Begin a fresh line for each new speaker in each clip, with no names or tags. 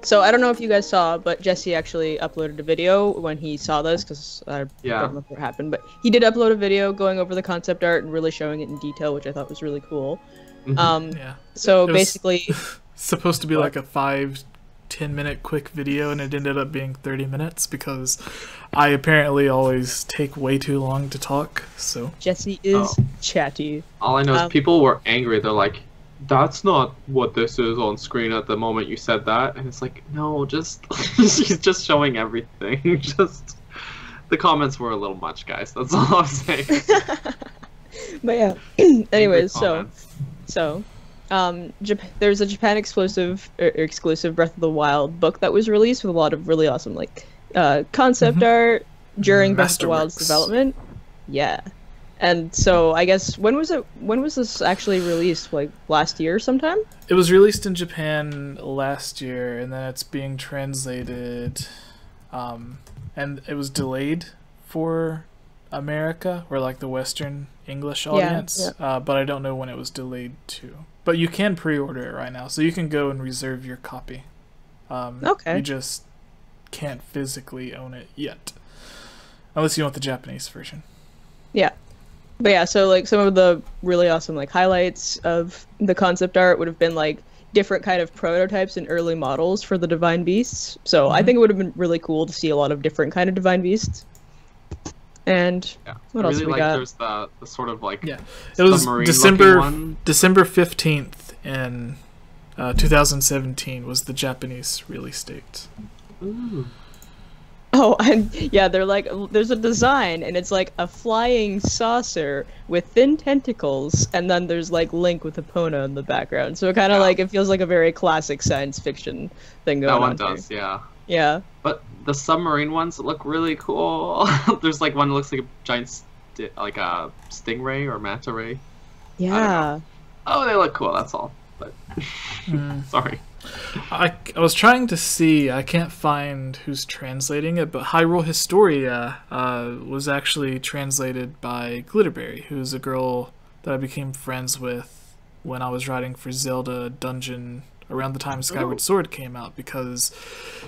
So I don't know if you guys saw, but Jesse actually uploaded a video when he saw this, because I don't remember what happened, but he did upload a video going over the concept art and really showing it in detail, which I thought was really cool.
Yeah.
So basically,
supposed to be like a 5-10 minute quick video, and it ended up being 30 minutes because I apparently always take way too long to talk. So
Jesse is chatty.
All I know is people were angry. They're like, "That's not what this is on screen at the moment you said that," and it's like, no, just he's just showing everything. Just the comments were a little much, guys. That's all I'm saying.
But yeah. Anyways, there's a Japan exclusive Breath of the Wild book that was released with a lot of really awesome concept art during Breath of the Wild's development. Yeah. And so I guess when was this actually released? Like last year sometime?
It was released in Japan last year, and then it's being translated and it was delayed for America, or like the Western English audience.
Yeah.
But I don't know when it was delayed to. But you can pre-order it right now, so you can go and reserve your copy.
Okay.
You just can't physically own it yet, unless you want the Japanese version.
Yeah. But yeah, so like some of the really awesome highlights of the concept art would have been different kind of prototypes and early models for the divine beasts. So I think it would have been really cool to see a lot of different kind of divine beasts. And what else we got?
There's the sort of
it was December 15th in 2017 was the Japanese release date.
Ooh.
Oh, and yeah, they're there's a design, and it's like a flying saucer with thin tentacles, and then there's Link with Epona in the background. So it kind of it feels like a very classic science fiction thing going on.
That one does, yeah.
Yeah.
But the submarine ones look really cool. There's one that looks like a giant, like a stingray or manta ray.
Yeah.
Oh, they look cool. That's all. But sorry.
I was trying to see. I can't find who's translating it, but Hyrule Historia was actually translated by Glitterberry, who's a girl that I became friends with when I was writing for Zelda Dungeon around the time Skyward Sword came out, because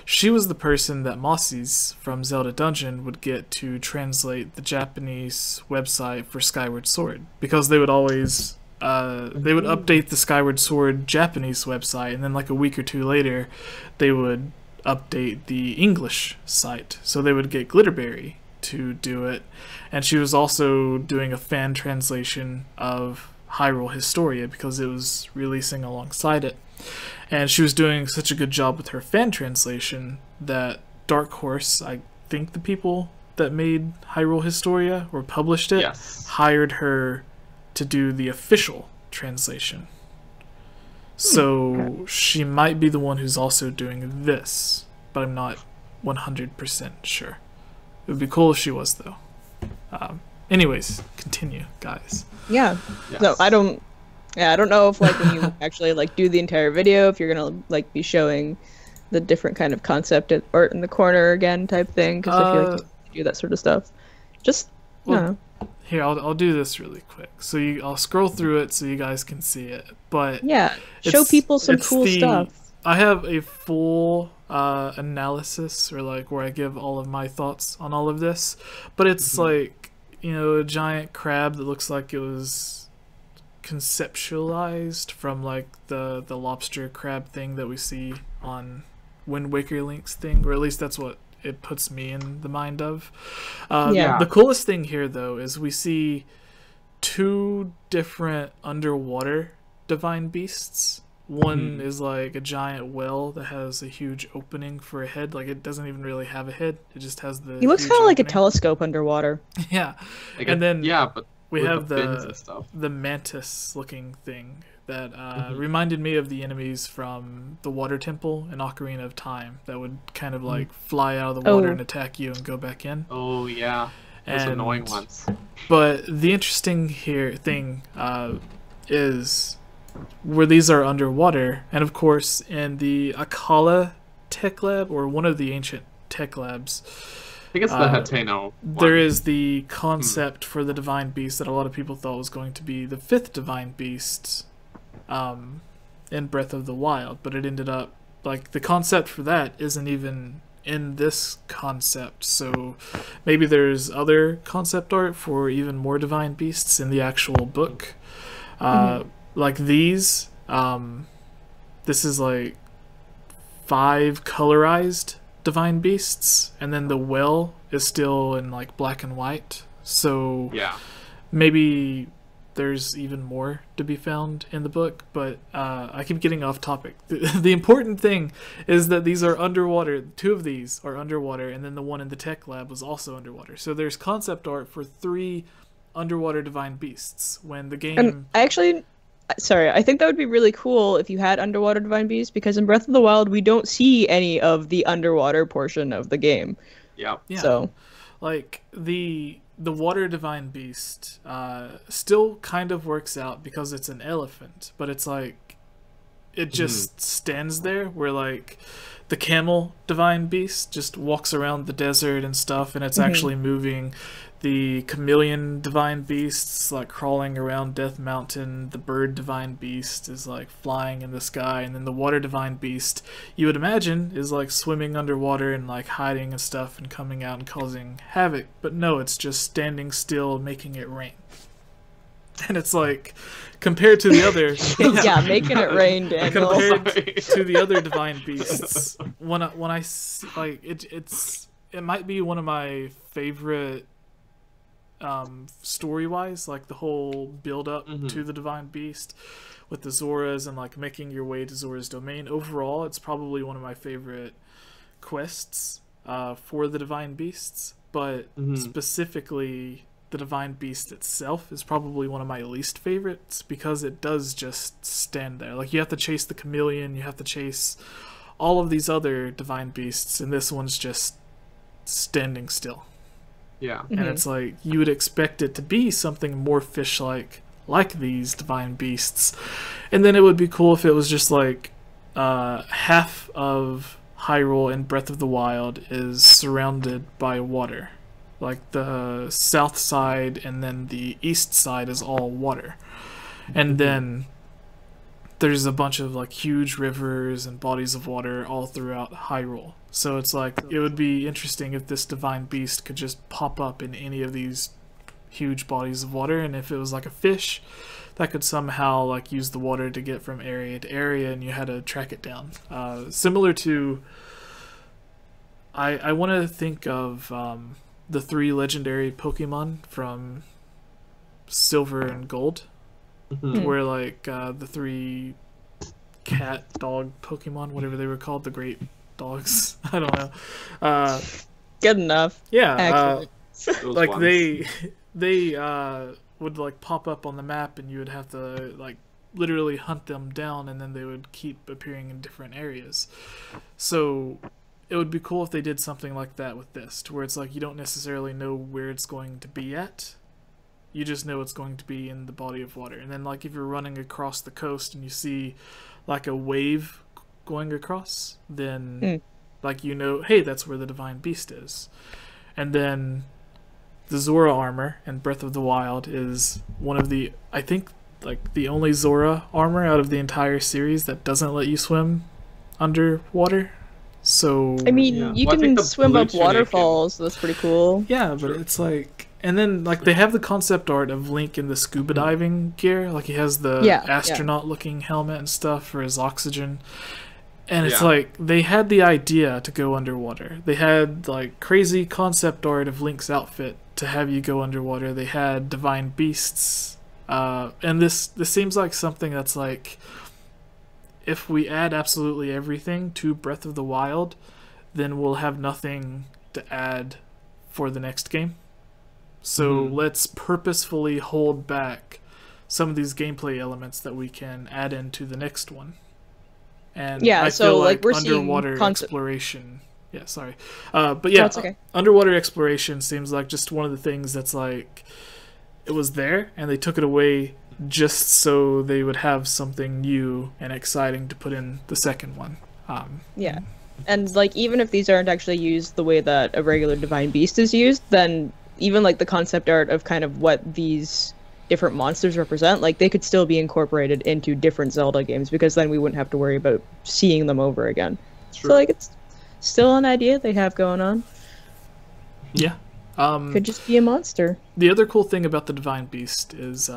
she was the person that Mossies from Zelda Dungeon would get to translate the Japanese website for Skyward Sword, because they would always they would update the Skyward Sword Japanese website, and then a week or two later they would update the English site, so they would get Glitterberry to do it. And she was also doing a fan translation of Hyrule Historia because it was releasing alongside it. And she was doing such a good job with her fan translation that Dark Horse, I think the people that made Hyrule Historia or published it, hired her to do the official translation. So she might be the one who's also doing this, but I'm not 100% sure. It would be cool if she was, though. Anyways, continue, guys.
Yeah.
Yes.
So I don't know if when you actually do the entire video, if you're gonna be showing the different kind of concept art in the corner again type thing, because I feel like you do that sort of stuff. Just
here, I'll do this really quick. So I'll scroll through it so you guys can see it. But
yeah, show people some cool stuff.
I have a full analysis, or where I give all of my thoughts on all of this. But it's a giant crab that looks like it was conceptualized from the lobster crab thing that we see on Wind Waker Link's thing, or at least that's what it puts me in the mind of. The coolest thing here, though, is we see two different underwater divine beasts. One is a giant whale that has a huge opening for a head. It doesn't even really have a head. It just has the.
He looks kind of like a telescope underwater.
Yeah, and then
but
we have
the
mantis-looking thing that reminded me of the enemies from the Water Temple in Ocarina of Time that would kind of fly out of the water and attack you and go back in.
Oh yeah, those annoying ones.
But the interesting thing is where these are underwater, and of course in the Akala Tech Lab, or one of the ancient tech labs,
I think it's the Hateno one.
There is the concept for the divine beast that a lot of people thought was going to be the 5th divine beast in Breath of the Wild, but it ended up like the concept for that isn't even in this concept. So maybe there's other concept art for even more divine beasts in the actual book. Like these, this is like 5 colorized divine beasts, and then the well is still in like black and white. So
Yeah.
maybe there's even more to be found in the book, but I keep getting off topic. The important thing is that these are underwater. 2 of these are underwater, and then the one in the tech lab was also underwater. So there's concept art for 3 underwater divine beasts. When the game...
I think that would be really cool if you had underwater divine beasts, because in Breath of the Wild we don't see any of the underwater portion of the game.
Yeah.
So,
like the water divine beast still kind of works out because it's an elephant, but it's like it just stands there, where like the camel divine beast just walks around the desert and stuff, and it's actually moving. The chameleon divine beast's like crawling around Death Mountain. The bird divine beast is like flying in the sky, and then the water divine beast, you would imagine, is like swimming underwater and like hiding and stuff and coming out and causing havoc. But no, it's just standing still, making it rain. And it's like, compared to the other...
yeah, making it rain, Daniel.
Compared to the other divine beasts, when I see, like, it might be one of my favorite story-wise, like the whole build-up to the divine beast with the Zoras and like making your way to Zora's domain. Overall, it's probably one of my favorite quests for the divine beasts, but specifically the divine beast itself is probably one of my least favorites, because it does just stand there. Like, you have to chase the chameleon, you have to chase all of these other divine beasts, and this one's just standing still.
Yeah.
And it's like, you would expect it to be something more fish-like, like these divine beasts. And then it would be cool if it was just like half of Hyrule in Breath of the Wild is surrounded by water. Like the south side and then the east side is all water. And then there's a bunch of like huge rivers and bodies of water all throughout Hyrule. So it's like, it would be interesting if this divine beast could just pop up in any of these huge bodies of water, and if it was like a fish that could somehow like use the water to get from area to area and you had to track it down. Similar to, I want to think of the 3 legendary Pokemon from Silver and Gold, where like the 3 cat dog Pokemon, whatever they were called, the great dogs. I don't know.
Good enough.
Yeah. Like
ones.
they would like pop up on the map, and you would have to like literally hunt them down, and then they would keep appearing in different areas. So it would be cool if they did something like that with this, to where it's like you don't necessarily know where it's going to be at. You just know it's going to be in the body of water. And then like if you're running across the coast and you see like a wave going across, then like, you know, hey, that's where the divine beast is. And then the Zora armor in Breath of the Wild is one of the, I think, like the only Zora armor out of the entire series that doesn't let you swim underwater. So
I mean, you can swim up waterfalls, so that's pretty cool.
Yeah, but it's like, and then like they have the concept art of Link in the scuba diving gear, like he has the astronaut looking helmet and stuff for his oxygen. And it's like, they had the idea to go underwater. They had like crazy concept art of Link's outfit to have you go underwater. They had divine beasts, and this seems like something that's like, if we add absolutely everything to Breath of the Wild, then we'll have nothing to add for the next game. So let's purposefully hold back some of these gameplay elements that we can add into the next one. And I feel like
we're
underwater
seeing
exploration. Yeah, sorry. But yeah,
okay.
Underwater exploration seems like just one of the things that's like, it was there and they took it away just so they would have something new and exciting to put in the second one.
Yeah. And like, even if these aren't actually used the way that a regular divine beast is used, then even like the concept art of kind of what these different monsters represent, like they could still be incorporated into different Zelda games because then we wouldn't have to worry about seeing them over again.
True.
So like it's still an idea they have going on.
Yeah.
Could just be a monster.
The other cool thing about the Divine Beast is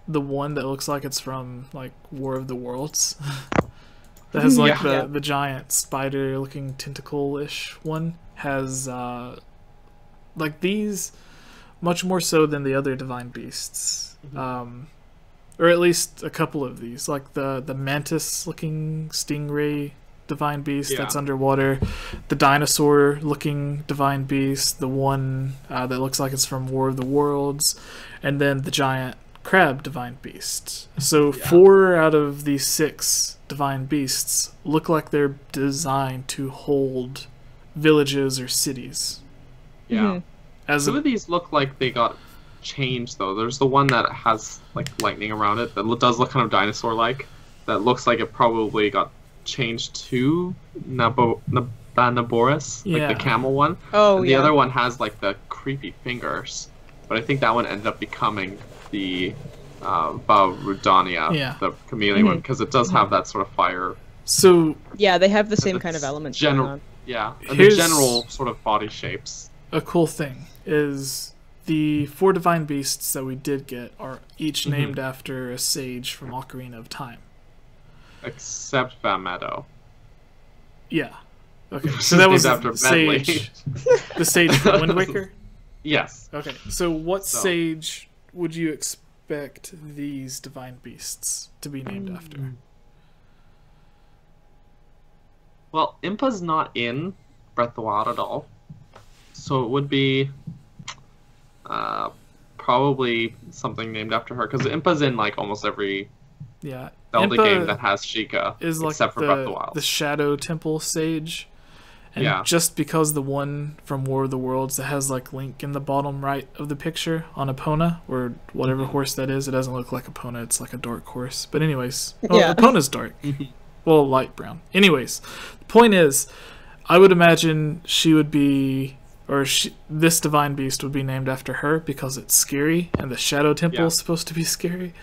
the one that looks like it's from like War of the Worlds. That has like the giant spider-looking tentacle-ish one has like these much more so than the other Divine Beasts, or at least a couple of these, like the mantis-looking stingray Divine Beast that's underwater, the dinosaur-looking Divine Beast, the one that looks like it's from War of the Worlds, and then the giant crab Divine Beast. So 4 out of these 6 Divine Beasts look like they're designed to hold villages or cities.
Yeah. Some of these look like they got changed, though. There's the one that has like lightning around it that does look kind of dinosaur-like. That looks like it probably got changed to Naboris, like the camel one.
Oh,
and the other one has like the creepy fingers, but I think that one ended up becoming the Baurudania, the chameleon one, because it does have that sort of fire.
So
yeah, they have the same kind of elements.
And the general sort of body shapes.
A cool thing is the 4 Divine Beasts that we did get are each named after a sage from Ocarina of Time.
Except Van Meadow.
Yeah. Okay, so that was after sage. The sage from Wind Waker?
Yes.
Okay, so what sage would you expect these Divine Beasts to be named after?
Well, Impa's not in Breath of the Wild at all. So it would be probably something named after her, because Impa's in like almost every Zelda game that has Sheikah,
is like
except for Breath of the Wild.
The Shadow Temple sage. And just because the one from War of the Worlds that has like Link in the bottom right of the picture on Epona, or whatever horse that is, it doesn't look like Epona, it's like a dark horse. But anyways, Epona's dark. Well, light brown. Anyways, the point is, I would imagine she would be, this Divine Beast would be named after her because it's scary, and the Shadow Temple is supposed to be scary.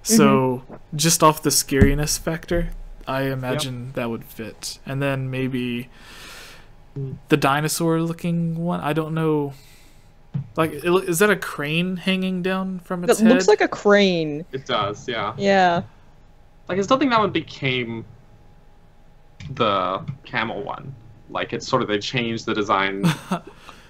So, just off the scariness factor, I imagine that would fit. And then maybe the dinosaur-looking one. I don't know. Like, is that a crane hanging down from its head?
It looks like a crane.
It does, yeah.
Yeah.
Like, it's nothing that one became the camel one. Like, it's sort of, they changed the design,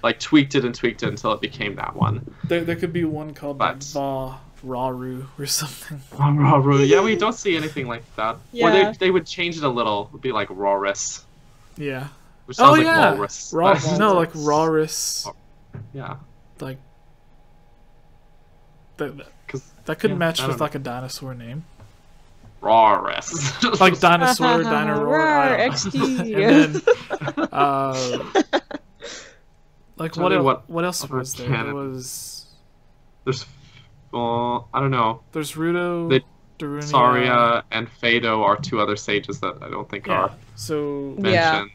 like, tweaked it until it became that one.
There could be one called Raru or something.
Raru. Yeah, we don't see anything like that. Or they would change it a little. It would be like Rauris.
Yeah.
Which sounds like walrus.
No, like Rauris.
Yeah.
Like that could match with like a dinosaur name.
Rauris.
Like dinosaur, Dinoroar,
XD.
And then like what else was there? There was
there's I don't know.
There's Rudo, Darunia,
Saria, and Fado are 2 other sages that I don't think are mentioned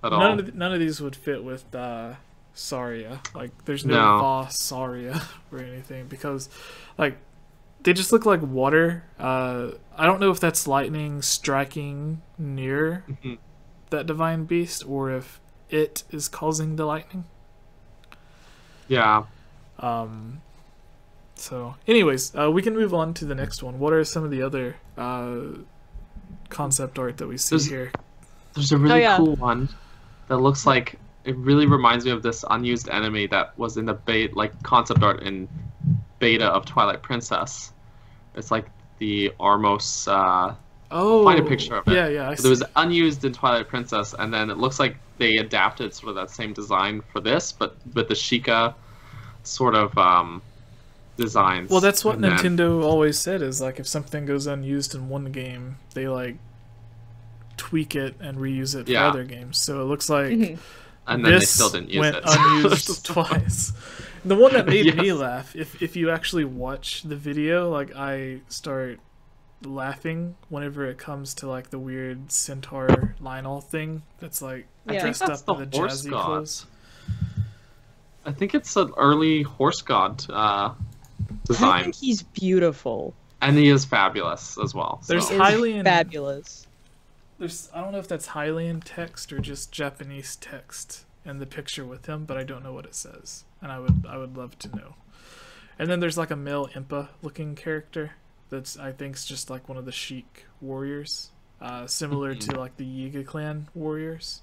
at all.
None of these would fit with Saria. Like, there's no Va Saria or anything, because like they just look like water. I don't know if that's lightning striking near that Divine Beast, or if it is causing the lightning.
Yeah.
So, anyways, we can move on to the next one. What are some of the other concept art that we see here?
There's a really cool one that looks like, it really reminds me of this unused enemy that was in the concept art in beta of Twilight Princess. It's like the Armos. Find a picture of it.
Yeah.
It was unused in Twilight Princess, and then it looks like they adapted sort of that same design for this, but with the Sheikah sort of designs.
Well, that's what Nintendo always said, is like if something goes unused in one game, they like tweak it and reuse it for other games. So it looks like
and then they still didn't use
went
it.
Unused twice. The one that made me laugh, if you actually watch the video, like I start laughing whenever it comes to like the weird centaur Lionel thing that's like dressed up in the jazzy clothes.
I think it's an early horse god
I
design.
think he's beautiful.
And he is fabulous as well. So.
There's
Is
Hylian.
fabulous.
I don't know if that's Hylian text or just Japanese text in the picture with him, but I don't know what it says, and I would love to know. And then there's like a male Impa looking character that's I think's just like one of the Sheik warriors, similar to like the Yiga clan warriors.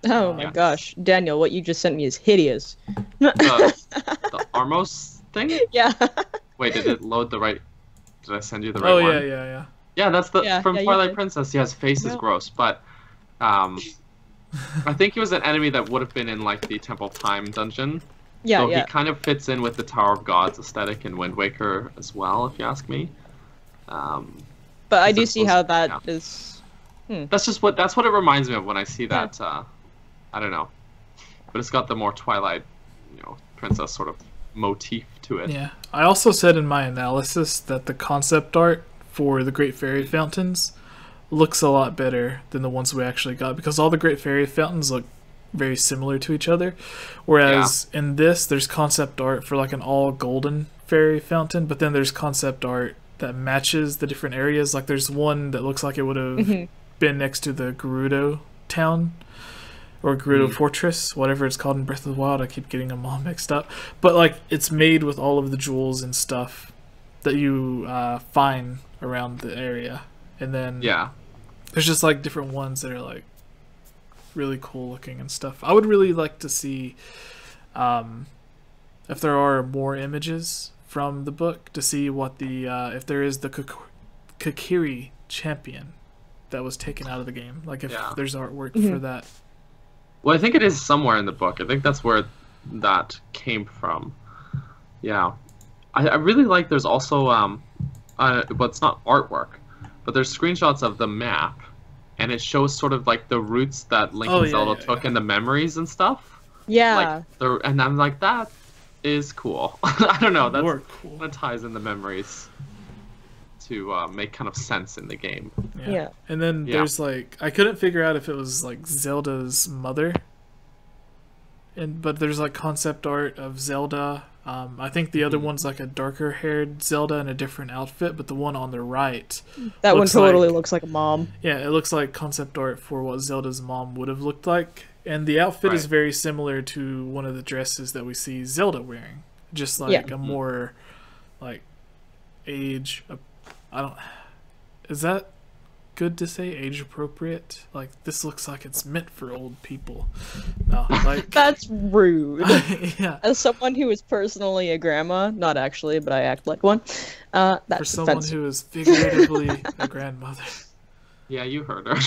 Oh my gosh, Daniel, what you just sent me is hideous.
The Armos thing?
Yeah.
Wait, did it load the right? Did I send you the right
Oh
one?
yeah.
Yeah, that's the from
you
Twilight
did.
Princess. Yeah, his face is gross, but I think he was an enemy that would have been in like the Temple of Time dungeon.
Yeah,
So
yeah.
he kind of fits in with the Tower of Gods aesthetic in Wind Waker as well, if you ask me.
But I do see how that
yeah.
is.
That's what it reminds me of when I see that. I don't know, but it's got the more Twilight, princess sort of motif to it.
Yeah. I also said in my analysis that the concept art for the Great Fairy Fountains looks a lot better than the ones we actually got, because all the Great Fairy Fountains look very similar to each other, whereas in this there's concept art for like an all golden fairy fountain, but then there's concept art that matches the different areas. Like there's one that looks like it would have been next to the Gerudo town or Gerudo Fortress, whatever it's called in Breath of the Wild. I keep getting them all mixed up, but like it's made with all of the jewels and stuff that you find around the area, and then there's just like different ones that are like really cool looking and stuff. I would really like to see if there are more images from the book to see what the if there is the Kokiri champion that was taken out of the game, like if there's artwork for that.
Well, I think it is somewhere in the book. I think that's where that came from. Yeah, I really like. There's also but it's not artwork, but there's screenshots of the map, and it shows sort of like the routes that Link and Zelda took and the memories and stuff.
Yeah.
Like and I'm like, that is cool. I don't know. That's
cool.
That ties in the memories to make kind of sense in the game.
Yeah.
And then there's like, I couldn't figure out if it was like Zelda's mother, but there's like concept art of Zelda. I think the other one's like a darker haired Zelda in a different outfit, but the one on the right,
that one totally looks like a mom.
Yeah, it looks like concept art for what Zelda's mom would have looked like, and the outfit is very similar to one of the dresses that we see Zelda wearing, just like a more like age. Is that good to say, age appropriate? Like, this looks like it's meant for old people. No, like
that's rude.
Yeah.
As someone who is personally a grandma, not actually, but I act like one. That's
for someone
offensive.
who is figuratively a grandmother.
Yeah, you heard her.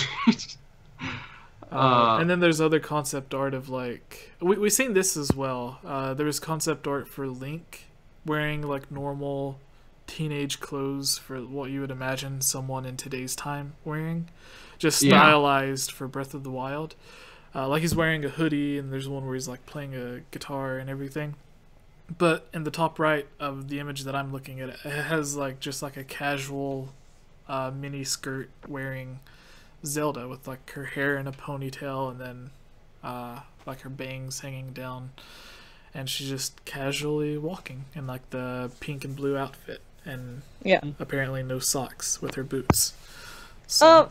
And then there's other concept art of like we've seen this as well. There was concept art for Link wearing like normal teenage clothes for what you would imagine someone in today's time wearing, just stylized for Breath of the Wild. Like he's wearing a hoodie, and there's one where he's like playing a guitar and everything. But in the top right of the image that I'm looking at, it has like just like a casual mini skirt wearing Zelda with like her hair in a ponytail, and then like her bangs hanging down, and she's just casually walking in like the pink and blue outfit, and apparently no socks with her boots. So,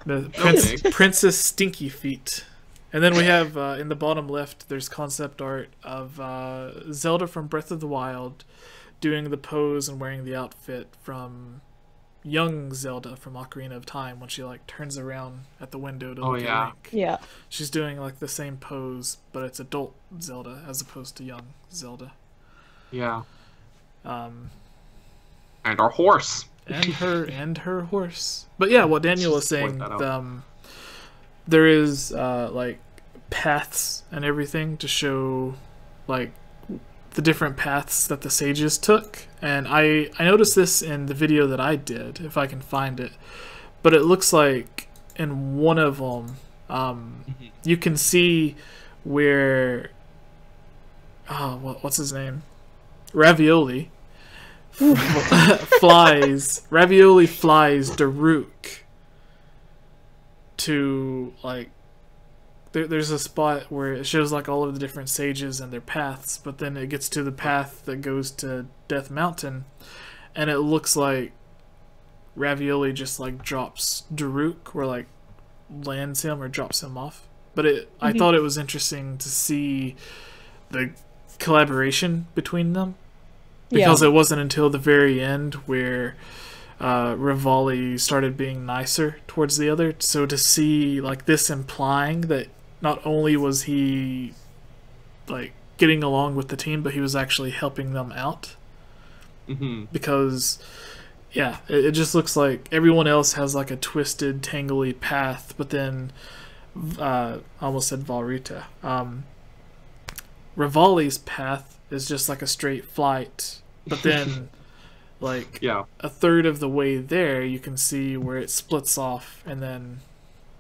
the Princess Stinky Feet. And then we have in the bottom left, there's concept art of Zelda from Breath of the Wild doing the pose and wearing the outfit from young Zelda from Ocarina of Time when she like turns around at the window to look at Link.
Yeah.
She's doing like the same pose, but it's adult Zelda as opposed to young Zelda.
Yeah. And our horse.
And her horse. But yeah, what Daniel was saying, there is like paths and everything to show like the different paths that the sages took, and I noticed this in the video that I did, if I can find it, but it looks like in one of them you can see where what's his name, Ravioli flies Daruk to like there's a spot where it shows like all of the different sages and their paths, but then it gets to the path that goes to Death Mountain, and it looks like Ravioli just like drops Daruk, or like lands him or drops him off. But I thought it was interesting to see the collaboration between them, because it wasn't until the very end where Rivali started being nicer towards the other. So to see like this implying that not only was he like getting along with the team, but he was actually helping them out. Because it just looks like everyone else has like a twisted, tangly path, but then I almost said Valrita. Rivali's path is just like a straight flight, but then like a third of the way there you can see where it splits off, and then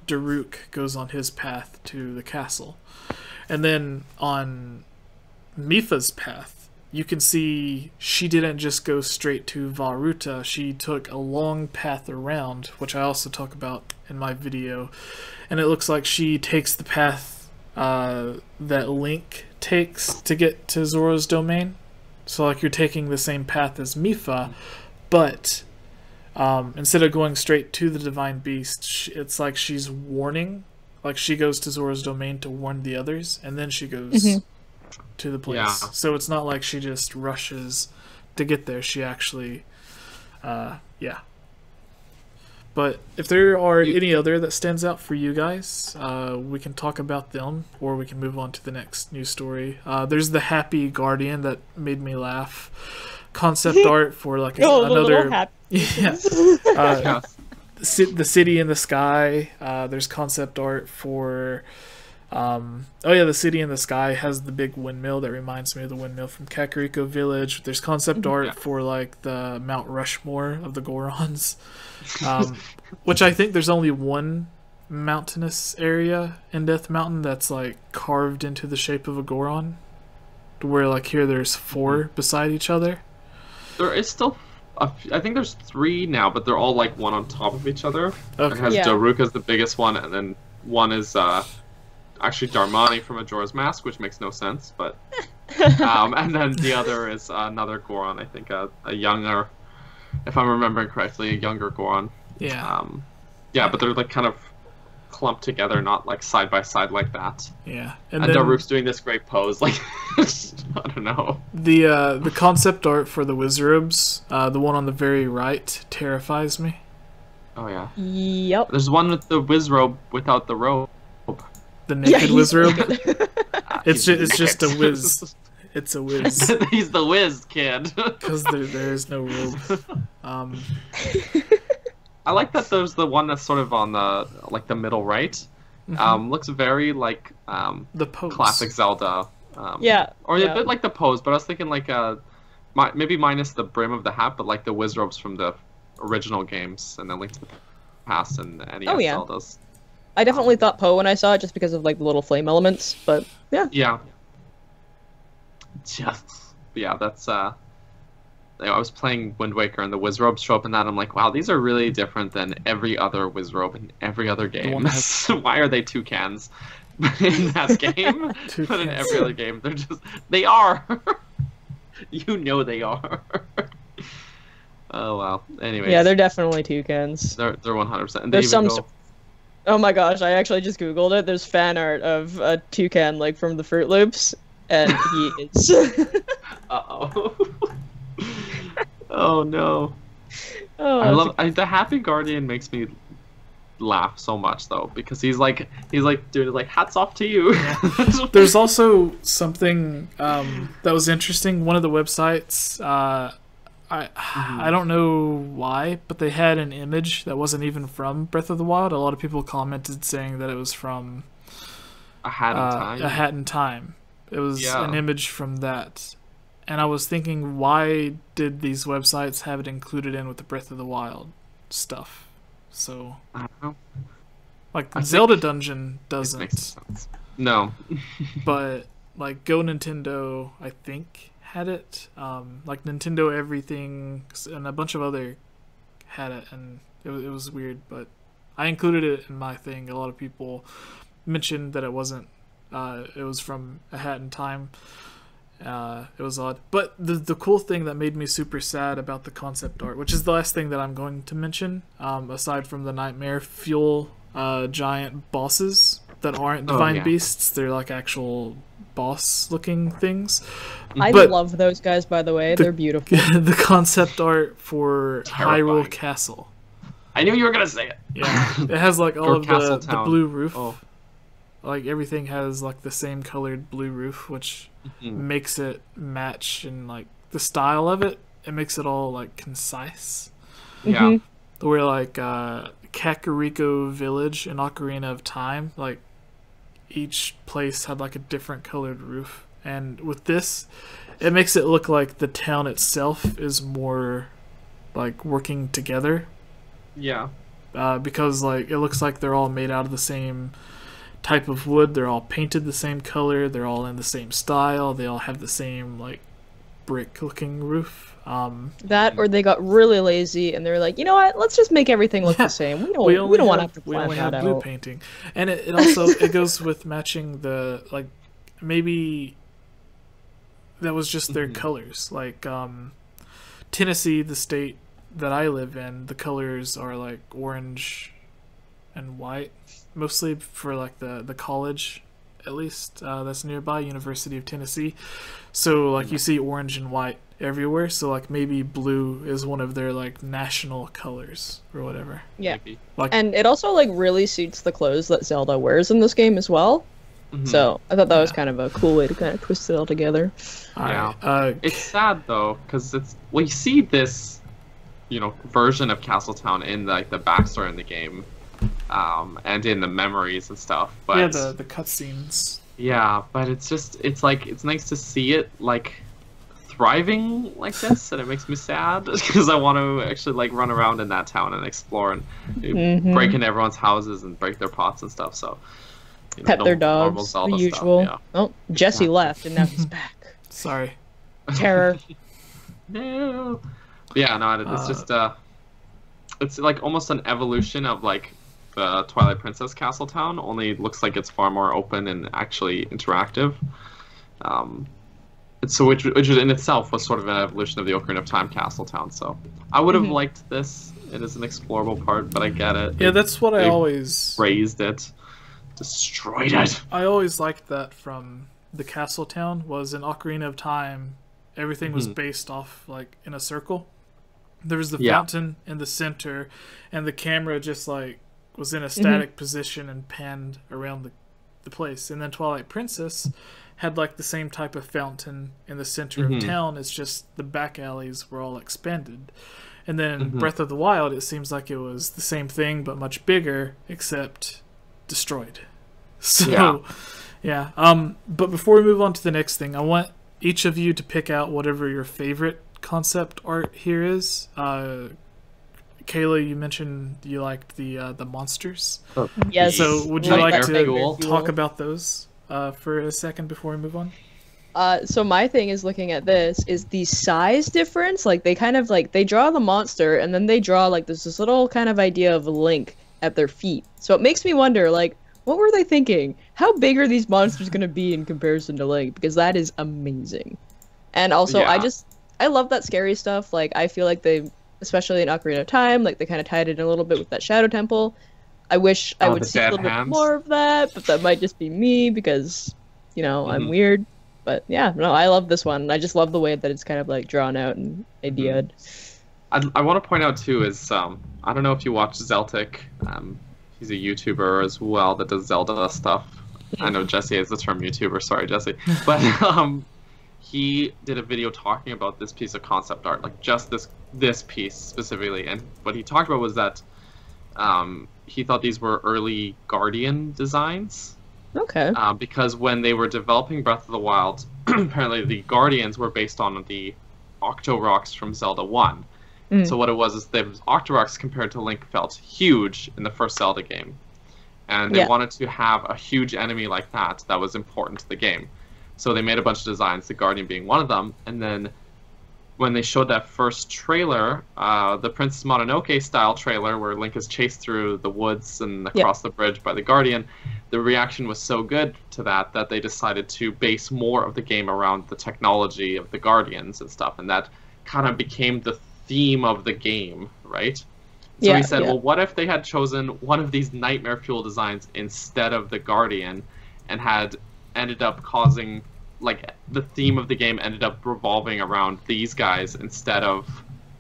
Daruk goes on his path to the castle. And then on Mifa's path, you can see she didn't just go straight to Valruta. She took a long path around, which I also talk about in my video. And it looks like she takes the path that Link takes to get to Zora's domain. So like you're taking the same path as Mifa, but instead of going straight to the Divine Beast, it's like she's warning. Like she goes to Zora's domain to warn the others, and then she goes to the place.
Yeah.
So it's not like she just rushes to get there. She actually, But if there are any other that stands out for you guys, we can talk about them, or we can move on to the next news story. There's the Happy Guardian that made me laugh. Concept art for like another, the City in the Sky. There's concept art for, the City in the Sky has the big windmill that reminds me of the windmill from Kakariko Village. There's concept art for like the Mount Rushmore of the Gorons. Which I think there's only one mountainous area in Death Mountain that's like carved into the shape of a Goron, where like here there's four beside each other.
There is still I think there's 3 now, but they're all like one on top of each other.
Okay.
It has Daruk as the biggest one, and then one is actually Darmani from Majora's Mask, which makes no sense, but and then the other is another Goron, I think a younger, if I'm remembering correctly, a younger Goron. But they're like kind of clumped together, not like side by side like that.
Yeah,
and then Daruk's doing this great pose, like I don't know.
The concept art for the wizzrobes, the one on the very right, terrifies me.
Oh yeah.
Yep.
There's one with the wizzrobe without the robe.
The naked wizzrobe. It's just a whiz. It's a whiz.
He's the whiz kid.
Because there is no robe.
I like that there's the one that's sort of on the the middle right. Looks very like
the pose.
Classic Zelda. Or a bit like the pose, but I was thinking like maybe minus the brim of the hat, but like the wizzrobes from the original games, and then Link to the Past and the NES Zeldas.
I definitely thought Poe when I saw it, just because of like the little flame elements, but yeah.
Yeah. That's I was playing Wind Waker and the wizzrobes show up in that, and I'm like, wow, these are really different than every other wizzrobe in every other game. Why are they toucans in that game? But in every other game, they are. You know they are. Oh wow. Anyways.
Yeah, they're definitely toucans.
They're 100%.
There's some. Oh my gosh! I actually just googled it. There's fan art of a toucan like from the Fruit Loops, and he is.
Uh-oh. Oh no.
Oh,
I love the Happy Guardian makes me laugh so much though, because he's like doing like hats off to you.
There's also something that was interesting. One of the websites, I don't know why, but they had an image that wasn't even from Breath of the Wild. A lot of people commented saying that it was from
A Hat in Time.
A Hat in Time. It was an image from that. And I was thinking, why did these websites have it included in with the Breath of the Wild stuff? So,
I don't know.
Like, Zelda Dungeon doesn't.
Makes sense. No.
But, like, Go Nintendo, I think, had it. Like, Nintendo Everything and a bunch of other had it, and it was weird, but I included it in my thing. A lot of people mentioned that it wasn't. It was from A Hat in Time. It was odd, but the cool thing that made me super sad about the concept art, which is the last thing that I'm going to mention, aside from the nightmare fuel giant bosses that aren't divine beasts, they're like actual boss looking things.
I love those guys, by the way. They're beautiful.
The concept art for Hyrule Castle.
I knew you were gonna say it.
Yeah, it has like all of the blue roof. Like everything has like the same colored blue roof, which makes it match, and like the style of it, it makes it all like concise.
Yeah.
Where like Kakariko Village and Ocarina of Time, like each place had like a different colored roof, and with this, it makes it look like the town itself is more like working together.
Yeah.
Because like it looks like they're all made out of the same type of wood, they're all painted the same color, they're all in the same style, they all have the same like brick looking roof.
That, or they got really lazy and they're like, you know what, let's just make everything look the same. We don't want to have to plan that out.
Blue painting. And it also it goes with matching the, like, maybe that was just their colors. Like Tennessee, the state that I live in, the colors are like orange and white, mostly for like the college, at least that's nearby, University of Tennessee. So like you see orange and white everywhere, so like maybe blue is one of their like national colors or whatever.
Yeah.
Like,
and it also like really suits the clothes that Zelda wears in this game as well. So I thought that was kind of a cool way to kind of twist it all together.
Yeah. It's sad though, because we see this, you know, version of Castletown in like the backstory in the game, and in the memories and stuff. But
yeah, the cutscenes.
Yeah, but it's nice to see it like thriving like this, and it makes me sad because I want to actually like run around in that town and explore and break into everyone's houses and break their pots and stuff. So
pet their dogs, the usual. Stuff, yeah. Oh, Jesse left and now he's back.
Sorry.
Terror.
No. Yeah, no, it's just it's like almost an evolution of like the Twilight Princess Castletown, only it looks like it's far more open and actually interactive. So which in itself was sort of an evolution of the Ocarina of Time Castletown. So I would have liked this. It is an explorable part, but I get it.
Yeah, that's what I always
raised it, destroyed it.
I always liked that from the Castletown. Was in Ocarina of Time, everything was based off like in a circle. There was the fountain in the center, and the camera just like was in a static position and panned around the place. And then Twilight Princess had like the same type of fountain in the center of town. It's just the back alleys were all expanded. And then in Breath of the Wild, it seems like it was the same thing but much bigger, except destroyed. So yeah. But before we move on to the next thing, I want each of you to pick out whatever your favorite concept art here is. Kayla, you mentioned you liked the monsters.
Yes.
So would you like to talk about those for a second before we move on?
So my thing is looking at this is the size difference. Like they kind of like they draw the monster and then they draw like this little kind of idea of a Link at their feet. So it makes me wonder, like, what were they thinking? How big are these monsters going to be in comparison to Link? Because that is amazing. And also, I love that scary stuff. Like, I feel like they, especially in Ocarina of Time, like they kind of tied it in a little bit with that Shadow Temple. I wish I would see a little bit more of that, but that might just be me because, you know, I'm weird. But yeah, no, I love this one. I just love the way that it's kind of like drawn out and ideaed.
I want to point out too is I don't know if you watch Zeltic. He's a YouTuber as well that does Zelda stuff. I know Jesse is the term YouTuber. Sorry, Jesse, but he did a video talking about this piece of concept art, like just this piece specifically. And what he talked about was that he thought these were early Guardian designs.
Okay.
Because when they were developing Breath of the Wild, apparently the Guardians were based on the Octorocks from Zelda 1. So what it was is the Octorocks compared to Link felt huge in the first Zelda game. And they wanted to have a huge enemy like that was important to the game. So they made a bunch of designs, the Guardian being one of them. And then when they showed that first trailer, the Princess Mononoke style trailer where Link is chased through the woods and across the bridge by the Guardian, the reaction was so good to that they decided to base more of the game around the technology of the Guardians and stuff, and that kind of became the theme of the game, right? So he said, well, what if they had chosen one of these nightmare fuel designs instead of the Guardian, and had ended up causing, like, the theme of the game ended up revolving around these guys instead of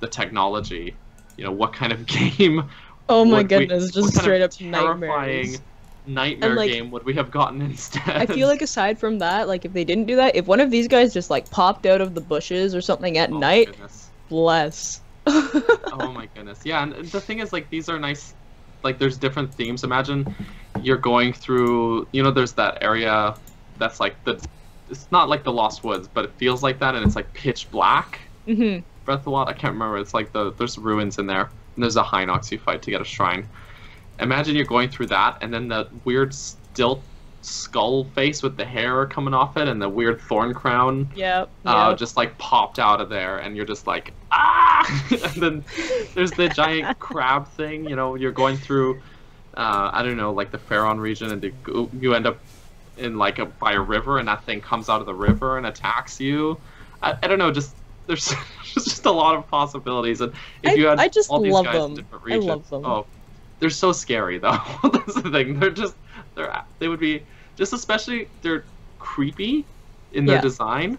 the technology? You know, what kind of game?
Oh my goodness, just straight up
terrifying nightmare game would we have gotten instead?
I feel like aside from that, like if they didn't do that, if one of these guys just like popped out of the bushes or something at night, bless.
Oh my goodness. Yeah, and the thing is, like, these are nice, like, there's different themes. Imagine you're going through, you know, there's that area that's like it's not like the Lost Woods, but it feels like that, and it's like pitch black.
Mm-hmm.
Breath of the Wild, I can't remember. It's like there's ruins in there, and there's a Hinox you fight to get a shrine. Imagine you're going through that, and then the weird stilt skull face with the hair coming off it, and the weird thorn crown just like popped out of there, and you're just like, ah! And then there's the giant crab thing, you know, you're going through, I don't know, like the Pharaon region, and you end up in like by a river, and that thing comes out of the river and attacks you. I don't know, just there's just a lot of possibilities, and if you had
I just
all these
love
guys
them.
in different regions,
I love them.
oh, they're so scary though. That's the thing. They would be just, especially they're creepy in their design,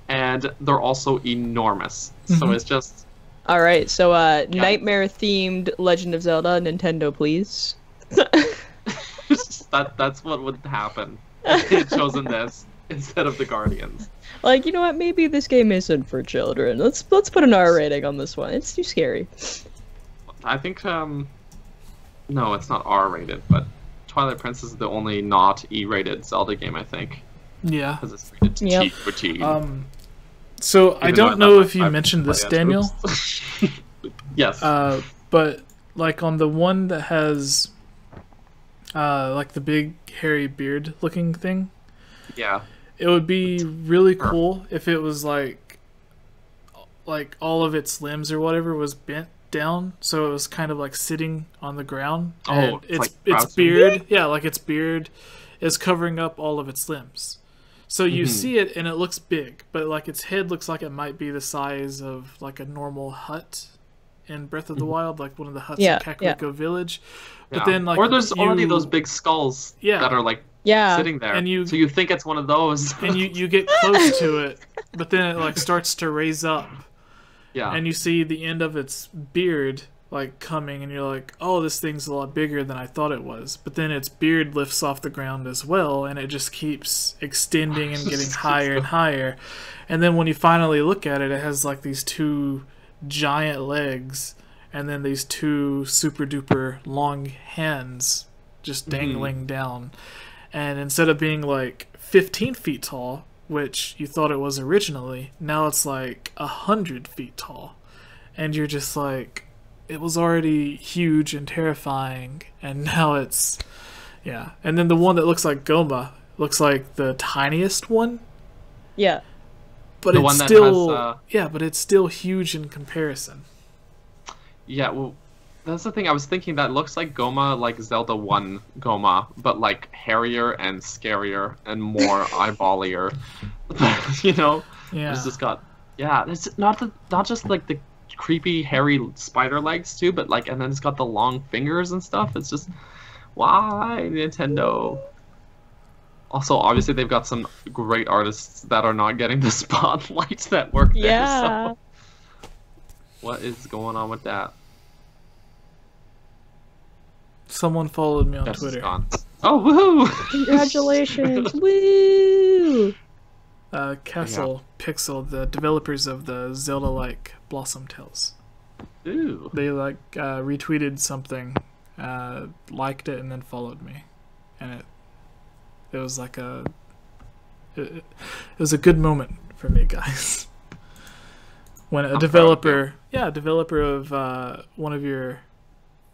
and they're also enormous. So it's just
all right. So nightmare themed Legend of Zelda, Nintendo, please.
that's what would happen if they had chosen this instead of the Guardians.
Like, you know what? Maybe this game isn't for children. Let's put an R rating on this one. It's too scary.
I think no, it's not R rated, but Twilight Princess is the only not E-rated Zelda game, I think.
Yeah.
Because it's rated T for T.
So I don't know if you mentioned this, Daniel.
Yes.
But like on the one that has like the big hairy beard looking thing.
Yeah.
It would be really cool if it was like all of its limbs or whatever was bent down, so it was kind of like sitting on the ground. And its beard, like its beard is covering up all of its limbs. So you see it and it looks big, but like its head looks like it might be the size of like a normal hut in Breath of the Wild, like one of the huts in Kakariko Village. But then like, or
there's already those big skulls that are like sitting there, and so you think it's one of those,
and you get close to it, but then it like starts to raise up. Yeah. And you see the end of its beard like coming, and you're like, oh, this thing's a lot bigger than I thought it was. But then its beard lifts off the ground as well, and it just keeps extending and getting higher and higher. And then when you finally look at it, it has like these two giant legs, and then these two super duper long hands just dangling down. And instead of being like 15 feet tall, which you thought it was originally, now it's like 100 feet tall. And you're just like, it was already huge and terrifying, and now it's, And then the one that looks like Goma looks like the tiniest one. Yeah. But the it's one still, that has, but it's still huge in comparison.
Yeah, well, that's the thing. I was thinking that looks like Goma, like Zelda 1 Goma, but like hairier and scarier and more eyeballier. You know? Yeah. It's just got, it's not just like the creepy hairy spider legs too, but like, and then it's got the long fingers and stuff. It's just, why Nintendo? Also, obviously, they've got some great artists that are not getting the spotlight that work there. So. What is going on with that?
Someone followed me on Twitter.
Oh, woohoo!
Congratulations! Woo!
Castle Pixel, the developers of the Zelda-like Blossom Tales.
Ooh.
They like retweeted something, liked it, and then followed me, and it was like it was a good moment for me, guys. When a developer of one of your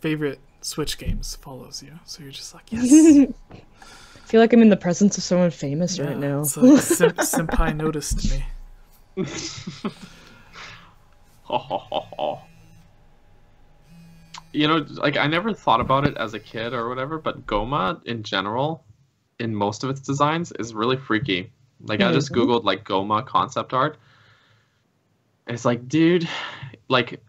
favorite Switch games follows you, so you're just like, yes.
I feel like I'm in the presence of someone famous right now.
It's like senpai noticed me.
You know, like, I never thought about it as a kid or whatever, but Goma in general, in most of its designs is really freaky. Like I just googled like Goma concept art. It's like, dude, like,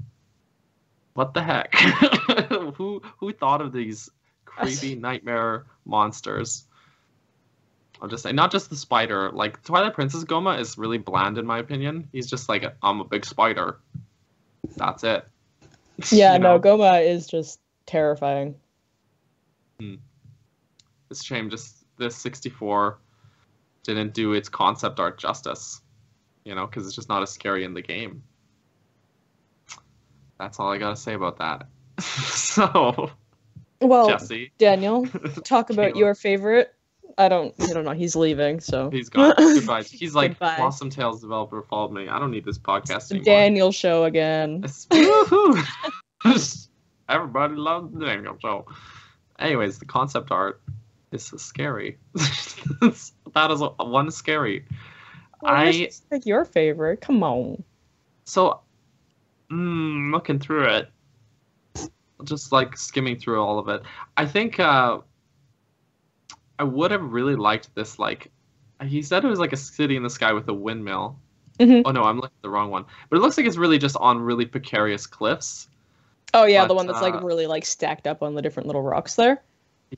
what the heck? Who thought of these creepy nightmare monsters? I'll just say, not just the spider. Like Twilight Princess Goma is really bland in my opinion. He's just like, I'm a big spider. That's it.
Yeah, no, Goma is just terrifying.
It's a shame just this 64 didn't do its concept art justice. You know, because it's just not as scary in the game. That's all I gotta say about that. So,
well,
Jesse,
Daniel, talk about your favorite. I don't know. He's leaving, so
he's gone. Goodbye. He's like,
Goodbye.
Blossom Tales developer followed me. I don't need this podcast anymore.
Daniel show again.
Woohoo! Everybody loves the Daniel show. Anyways, the concept art is scary. That is one scary.
It's like your favorite. Come on.
So, looking through it, just like skimming through all of it, I think I would have really liked this. Like, he said it was like a city in the sky with a windmill. Oh no, I'm looking at the wrong one. But it looks like it's really just on really precarious cliffs.
Oh yeah, the one that's like really like stacked up on the different little rocks there.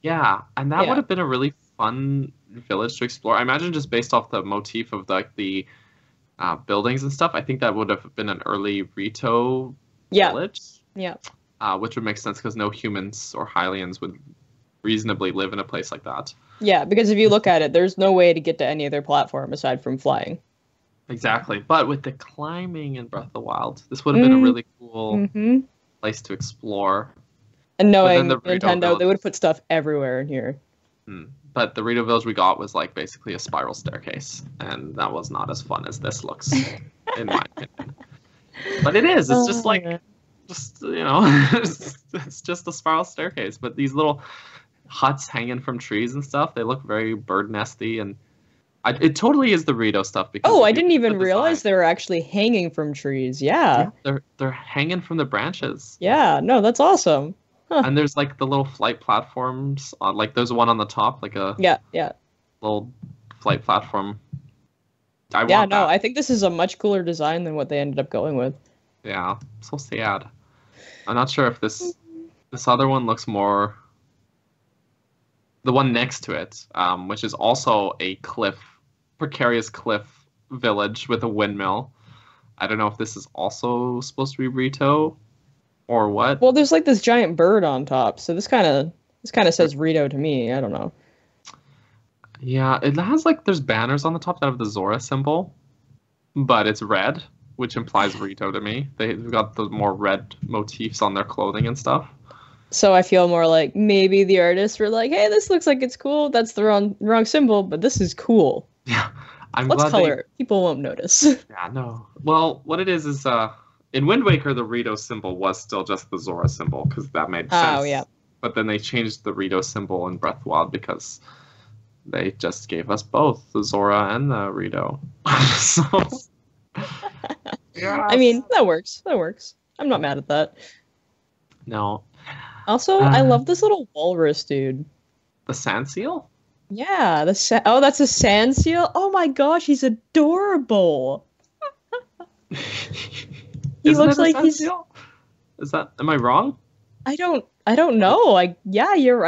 Yeah, and that would have been a really fun village to explore. I imagine just based off the motif of like the buildings and stuff, I think that would have been an early Rito village.
Yeah.
Which would make sense because no humans or Hylians would reasonably live in a place like that.
Yeah, because if you look at it, there's no way to get to any other platform aside from flying.
Exactly. But with the climbing in Breath of the Wild, this would have been a really cool place to explore.
And knowing Nintendo, they would have put stuff everywhere in here.
But the Rito Village we got was like basically a spiral staircase, and that was not as fun as this looks, in my opinion. But it is. It's just like, it's just a spiral staircase. But these little huts hanging from trees and stuff, they look very bird nesty, and it totally is the Rito stuff. Because
I didn't even realize they were actually hanging from trees. Yeah,
they're hanging from the branches.
Yeah, no, that's awesome. Huh.
And there's like the little flight platforms. Like there's one on the top, like a little flight platform.
I think this is a much cooler design than what they ended up going with.
Yeah, so sad. I'm not sure if this other one looks more. The one next to it, which is also a precarious cliff village with a windmill. I don't know if this is also supposed to be Rito. Or what?
Well, there's like this giant bird on top, so this kind of says Rito to me. I don't know.
Yeah, it has like there's banners on the top that have the Zora symbol, but it's red, which implies Rito to me. They've got the more red motifs on their clothing and stuff.
So I feel more like maybe the artists were like, "Hey, this looks like it's cool. That's the wrong symbol, but this is cool."
Yeah,
let's color it. People won't notice.
Yeah, no. Well, what it is in Wind Waker, the Rito symbol was still just the Zora symbol, because that made sense.
Oh, yeah.
But then they changed the Rito symbol in Breath of the Wild because they just gave us both the Zora and the Rito. So, yes.
I mean, that works. I'm not mad at that.
No.
Also, I love this little walrus dude.
The sand seal?
Yeah, that's a sand seal? Oh my gosh, he's adorable. He looks like he's.
Seal? Is that? Am I wrong?
I don't know. I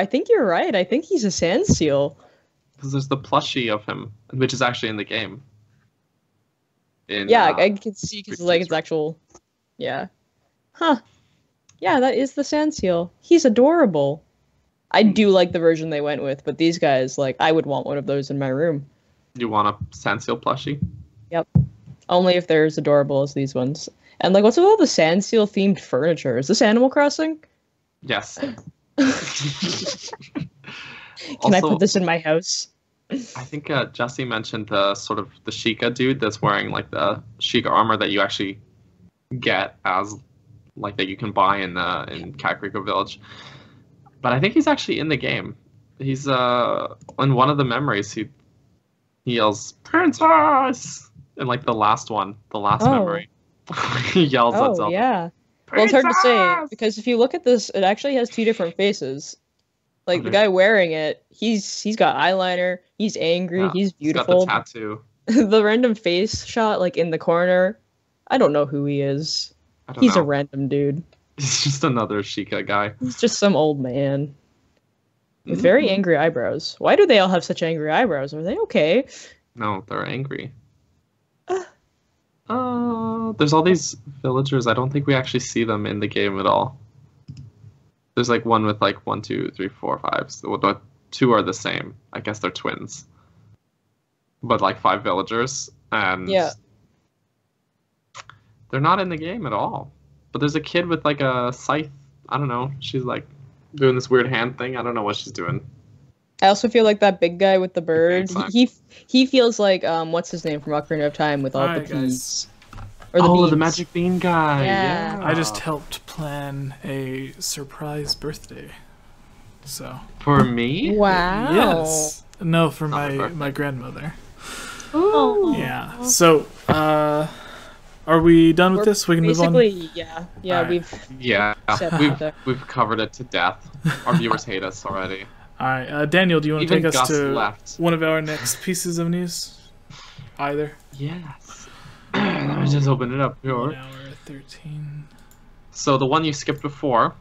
think you're right. I think he's a sand seal.
Because there's the plushie of him, which is actually in the game.
I can see because like it's actual. Yeah. Huh. Yeah, that is the sand seal. He's adorable. I do like the version they went with, but these guys, like, I would want one of those in my room.
You want a sand seal plushie? Yep.
Only if they're as adorable as these ones. And like, what's with all the sand seal themed furniture? Is this Animal Crossing?
Yes.
Can I put this in my house?
I think Jesse mentioned the sort of the Sheikah dude that's wearing like the Sheikah armor that you actually get as like that you can buy in Kakariko Village. But I think he's actually in the game. He's in one of the memories he yells "Princess" in like the last memory. He yells at Zelda.
Yeah. Well, it's hard to say because if you look at this, it actually has two different faces. Like, the guy wearing it, he's got eyeliner, he's angry, he's beautiful.
He's got the tattoo.
The random face shot, like, in the corner, I don't know who he is. He's a random dude.
He's just another Sheikah guy.
He's just some old man. With very angry eyebrows. Why do they all have such angry eyebrows? Are they okay?
No, they're angry. There's all these villagers. I don't think we actually see them in the game at all. There's like one with like 1, 2, 3, 4, 5. So the 2 are the same. I guess they're twins. But like 5 villagers, and they're not in the game at all. But there's a kid with like a scythe. I don't know. She's like doing this weird hand thing. I don't know what she's doing.
I also feel like that big guy with the bird. He feels like what's his name from Ocarina of Time with all the peas. Or the beans.
The magic bean guy. Yeah.
I just helped plan a surprise birthday. So
for me?
Wow.
Yes. No, for my grandmother.
Oh.
Yeah. So are we done with this? We can move on.
Basically, yeah,
right.
we've covered it to death. Our viewers hate us already.
All right, Daniel, do you want to take us
Gus
to
left.
one of our next pieces of news? Either.
Yes. Let me just open it up here.
1 hour 13.
So the one you skipped before